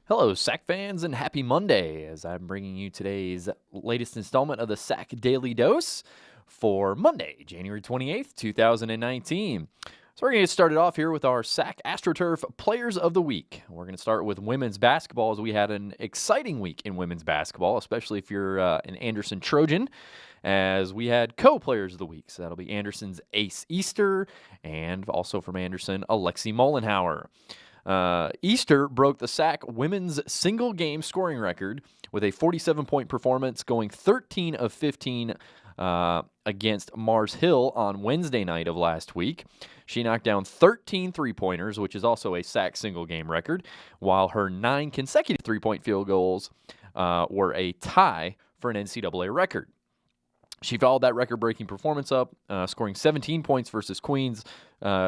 Hello, SAC fans, and happy Monday as I'm bringing you today's latest installment of the SAC Daily Dose for Monday, January 28th, 2019. So we're going to get started off here with our SAC AstroTurf Players of the Week. We're going to start with women's basketball as we had an exciting week in women's basketball, especially if you're an Anderson Trojan, as we had co-players of the week. So that'll be Anderson's Ace Easter and also from Anderson, Alexi Mollenhauer. Easter broke the SAC women's single-game scoring record with a 47-point performance, going 13 of 15 against Mars Hill on Wednesday night of last week. She knocked down 13 three-pointers, which is also a SAC single-game record, while her 9 consecutive three-point field goals were a tie for an NCAA record. She followed that record-breaking performance up, scoring 17 points versus Queens,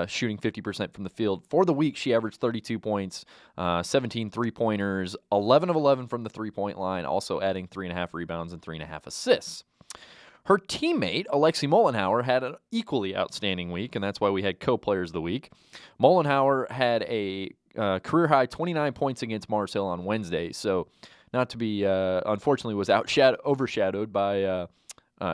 shooting 50% from the field. For the week, she averaged 32 points, 17 three-pointers, 11 of 11 from the three-point line, also adding 3.5 rebounds and 3.5 assists. Her teammate, Alexi Mollenhauer, had an equally outstanding week, and that's why we had co-players of the week. Mollenhauer had a career-high 29 points against Mars Hill on Wednesday, so not to be, unfortunately, was overshadowed by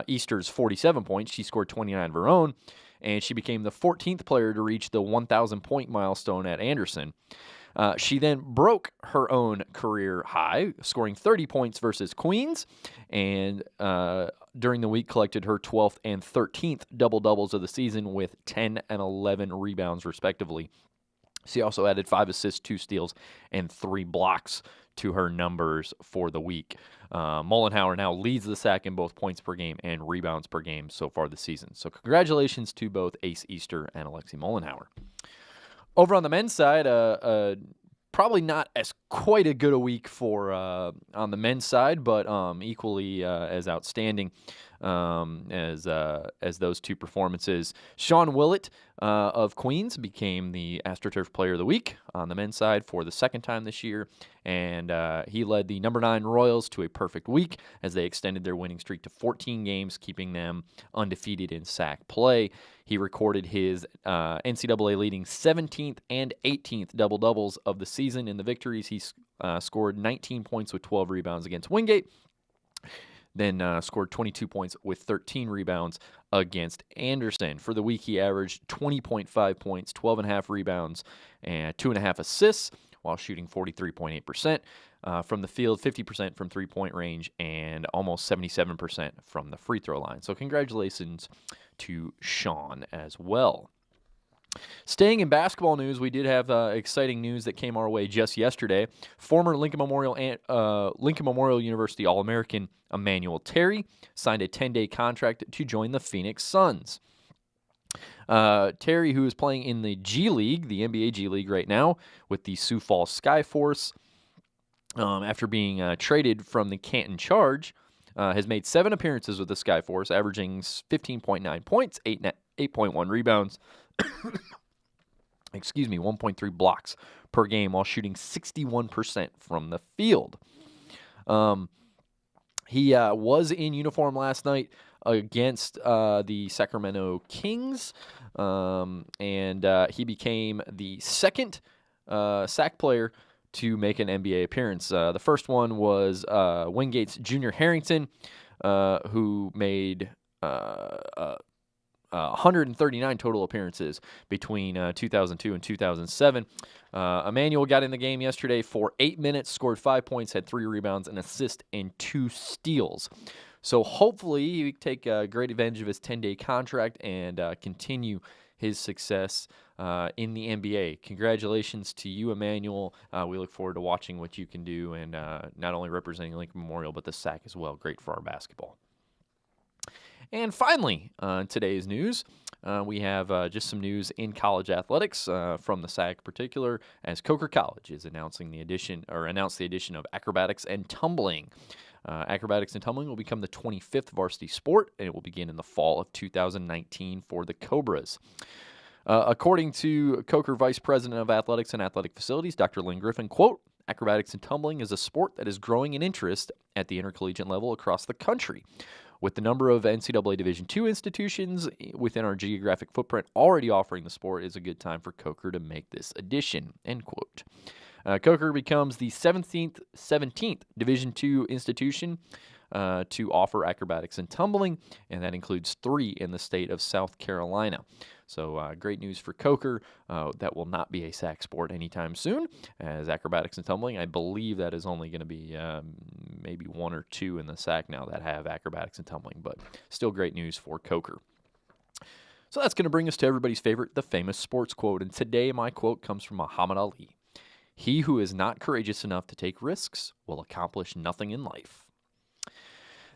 Easter's 47 points. She scored 29 of her own, and she became the 14th player to reach the 1,000-point milestone at Anderson. She then broke her own career high, scoring 30 points versus Queens, and during the week collected her 12th and 13th double-doubles of the season with 10 and 11 rebounds, respectively. She also added 5 assists, 2 steals, and 3 blocks to her numbers for the week. Mollenhauer now leads the SAC in both points per game and rebounds per game so far this season. So congratulations to both Ace Easter and Alexi Mollenhauer. Over on the men's side, probably not as quite a good a week for on the men's side, but equally as outstanding as those two performances. Sean Willett of Queens became the AstroTurf Player of the Week on the men's side for the second time this year, and he led the number 9 Royals to a perfect week as they extended their winning streak to 14 games, keeping them undefeated in SAC play. He recorded his NCAA leading 17th and 18th double-doubles of the season in the victories. He scored 19 points with 12 rebounds against Wingate, then scored 22 points with 13 rebounds against Anderson. For the week, he averaged 20.5 points, 12.5 rebounds, and 2.5 assists, while shooting 43.8% from the field, 50% from three-point range, and almost 77% from the free throw line. So congratulations to Sean as well. Staying in basketball news, we did have exciting news that came our way just yesterday. Former Lincoln Memorial University All-American Emmanuel Terry signed a 10-day contract to join the Phoenix Suns. Terry, who is playing in the G League, the NBA G League right now, with the Sioux Falls Skyforce, after being traded from the Canton Charge, has made 7 appearances with the Skyforce, averaging 15.9 points, 8.1 rebounds, 1.3 blocks per game, while shooting 61% from the field. He was in uniform last night against the Sacramento Kings, and he became the second SAC player to make an NBA appearance. The first one was Wingate's Junior Harrington, who made 139 total appearances between 2002 and 2007. Emmanuel got in the game yesterday for 8 minutes, scored 5 points, had 3 rebounds, an assist, and 2 steals. So hopefully he can take great advantage of his 10-day contract and continue his success in the NBA. Congratulations to you, Emmanuel. We look forward to watching what you can do and not only representing Lincoln Memorial, but the SAC as well. Great for our basketball. And finally, today's news, we have just some news in college athletics from the SAC in particular, as Coker College is announced the addition of acrobatics and tumbling. Acrobatics and tumbling will become the 25th varsity sport, and it will begin in the fall of 2019 for the Cobras. According to Coker Vice President of Athletics and Athletic Facilities, Dr. Lynn Griffin, quote, "Acrobatics and tumbling is a sport that is growing in interest at the intercollegiate level across the country. With the number of NCAA Division II institutions within our geographic footprint already offering the sport, is a good time for Coker to make this addition," end quote. Coker becomes the 17th Division II institution to offer acrobatics and tumbling, and that includes 3 in the state of South Carolina. So great news for Coker. That will not be a SAC sport anytime soon, as acrobatics and tumbling, I believe that is only going to be maybe 1 or 2 in the SAC now that have acrobatics and tumbling, but still great news for Coker. So that's going to bring us to everybody's favorite, the famous sports quote, and today my quote comes from Muhammad Ali. "He who is not courageous enough to take risks will accomplish nothing in life."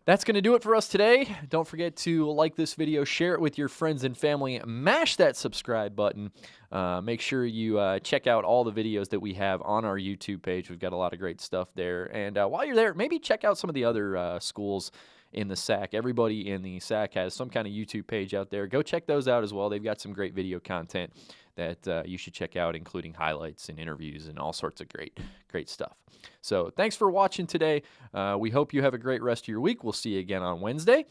That's going to do it for us today. Don't forget to like this video, share it with your friends and family, mash that subscribe button. Make sure you check out all the videos that we have on our YouTube page. We've got a lot of great stuff there. And while you're there, maybe check out some of the other schools in the SAC. Everybody in the SAC has some kind of YouTube page out there. Go check those out as well. They've got some great video content that you should check out, including highlights and interviews and all sorts of great stuff. So thanks for watching today. We hope you have a great rest of your week. We'll see you again on Wednesday.